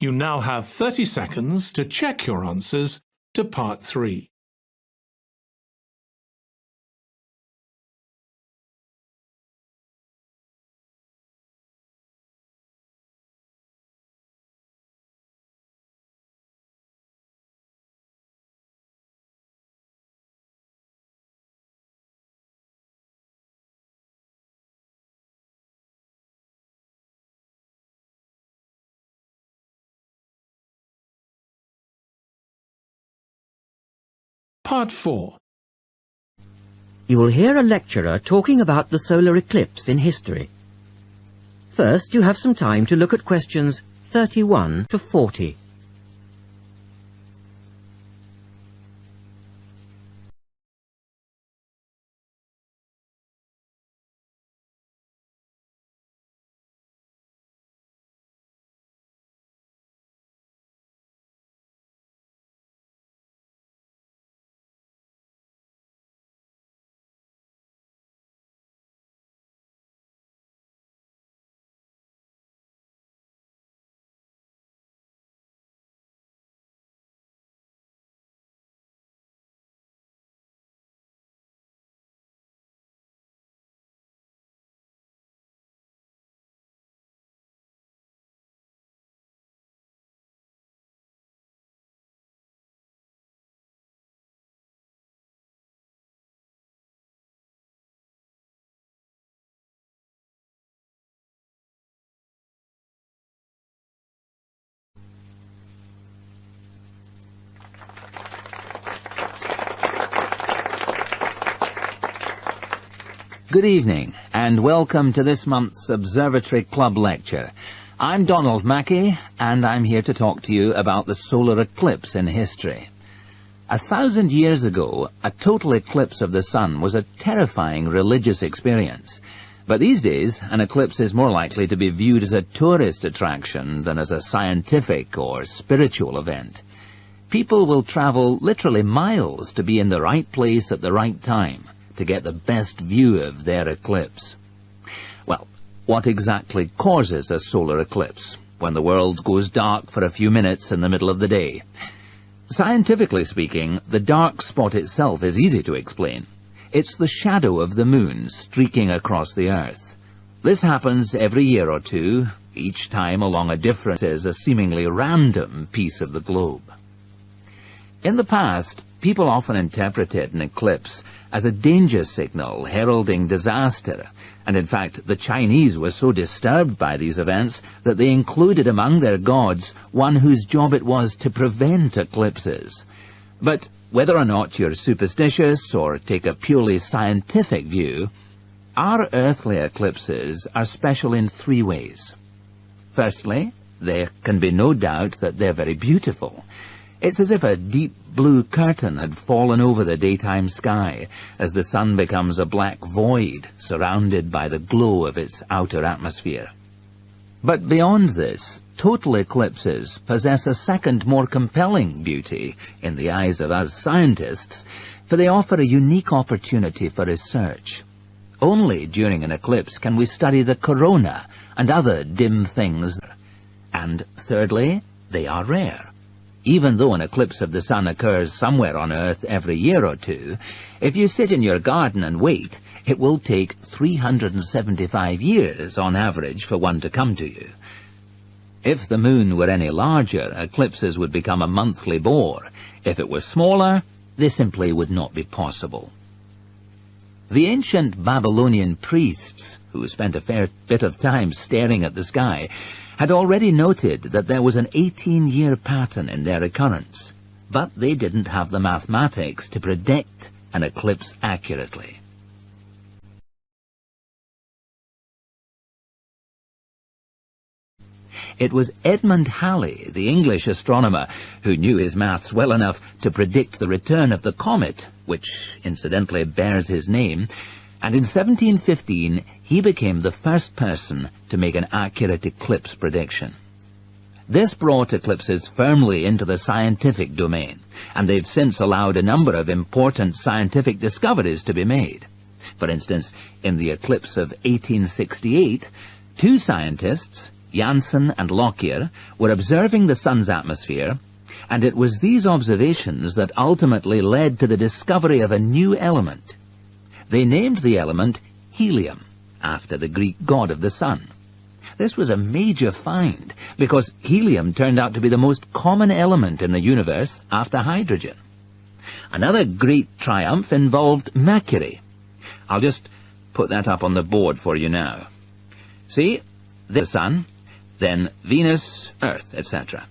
You now have 30 seconds to check your answers to Part 3. Part 4. You will hear a lecturer talking about the solar eclipse in history. First, you have some time to look at questions 31 to 40. Good evening, and welcome to this month's Observatory Club lecture. I'm Donald Mackey, and I'm here to talk to you about the solar eclipse in history. 1,000 years ago, a total eclipse of the sun was a terrifying religious experience. But these days, an eclipse is more likely to be viewed as a tourist attraction than as a scientific or spiritual event. People will travel literally miles to be in the right place at the right time to get the best view of their eclipse. Well, what exactly causes a solar eclipse when the world goes dark for a few minutes in the middle of the day? Scientifically speaking, the dark spot itself is easy to explain. It's the shadow of the moon streaking across the Earth. This happens every year or two, each time along a different, a seemingly random piece of the globe. In the past, people often interpreted an eclipse as a danger signal heralding disaster, and in fact the Chinese were so disturbed by these events that they included among their gods one whose job it was to prevent eclipses. But whether or not you're superstitious or take a purely scientific view, our earthly eclipses are special in three ways. Firstly, there can be no doubt that they're very beautiful. It's as if a deep blue curtain had fallen over the daytime sky as the sun becomes a black void surrounded by the glow of its outer atmosphere. But beyond this, total eclipses possess a second, more compelling beauty in the eyes of us scientists, for they offer a unique opportunity for research. Only during an eclipse can we study the corona and other dim things. And thirdly, they are rare. Even though an eclipse of the sun occurs somewhere on Earth every year or two, if you sit in your garden and wait, it will take 375 years on average for one to come to you. If the moon were any larger, eclipses would become a monthly bore. If it were smaller, they simply would not be possible. The ancient Babylonian priests, who spent a fair bit of time staring at the sky, had already noted that there was an 18-year pattern in their occurrence, but they didn't have the mathematics to predict an eclipse accurately. It was Edmund Halley, the English astronomer, who knew his maths well enough to predict the return of the comet, which incidentally bears his name, and in 1715 he became the first person to make an accurate eclipse prediction. This brought eclipses firmly into the scientific domain, and they've since allowed a number of important scientific discoveries to be made. For instance, in the eclipse of 1868, two scientists, Janssen and Lockyer were observing the Sun's atmosphere, and it was these observations that ultimately led to the discovery of a new element. They named the element helium, after the Greek god of the Sun. This was a major find, because helium turned out to be the most common element in the universe after hydrogen. Another great triumph involved Mercury. I'll just put that up on the board for you now. See, the Sun, then Venus, Earth, etc.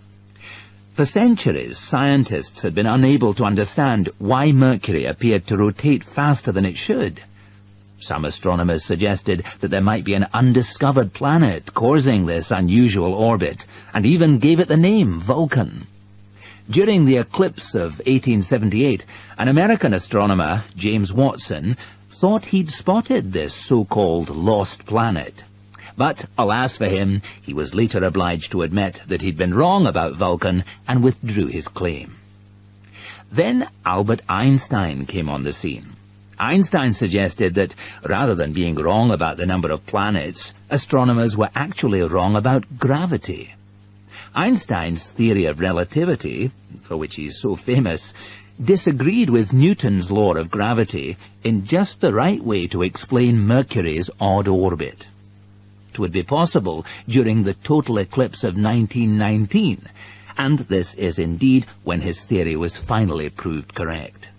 For centuries, scientists had been unable to understand why Mercury appeared to rotate faster than it should. Some astronomers suggested that there might be an undiscovered planet causing this unusual orbit, and even gave it the name Vulcan. During the eclipse of 1878, an American astronomer, James Watson, thought he'd spotted this so-called lost planet. But, alas for him, he was later obliged to admit that he'd been wrong about Vulcan and withdrew his claim. Then Albert Einstein came on the scene. Einstein suggested that, rather than being wrong about the number of planets, astronomers were actually wrong about gravity. Einstein's theory of relativity, for which he's so famous, disagreed with Newton's law of gravity in just the right way to explain Mercury's odd orbit. It would be possible during the total eclipse of 1919, and this is indeed when his theory was finally proved correct.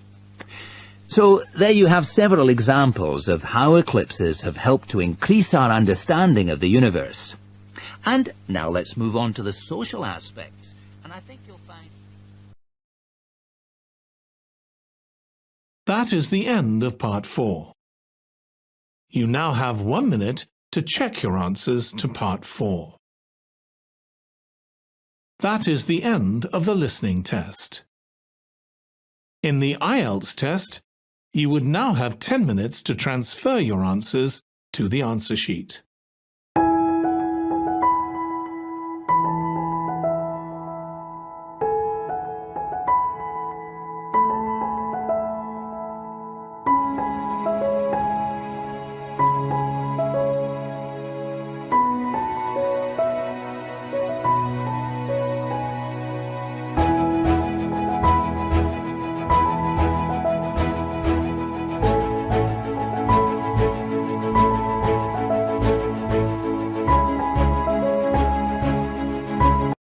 So there you have several examples of how eclipses have helped to increase our understanding of the universe. And now let's move on to the social aspects, and I think you'll find... That is the end of Part 4. You now have 1 minute to check your answers to Part 4. That is the end of the listening test. In the IELTS test, you would now have 10 minutes to transfer your answers to the answer sheet.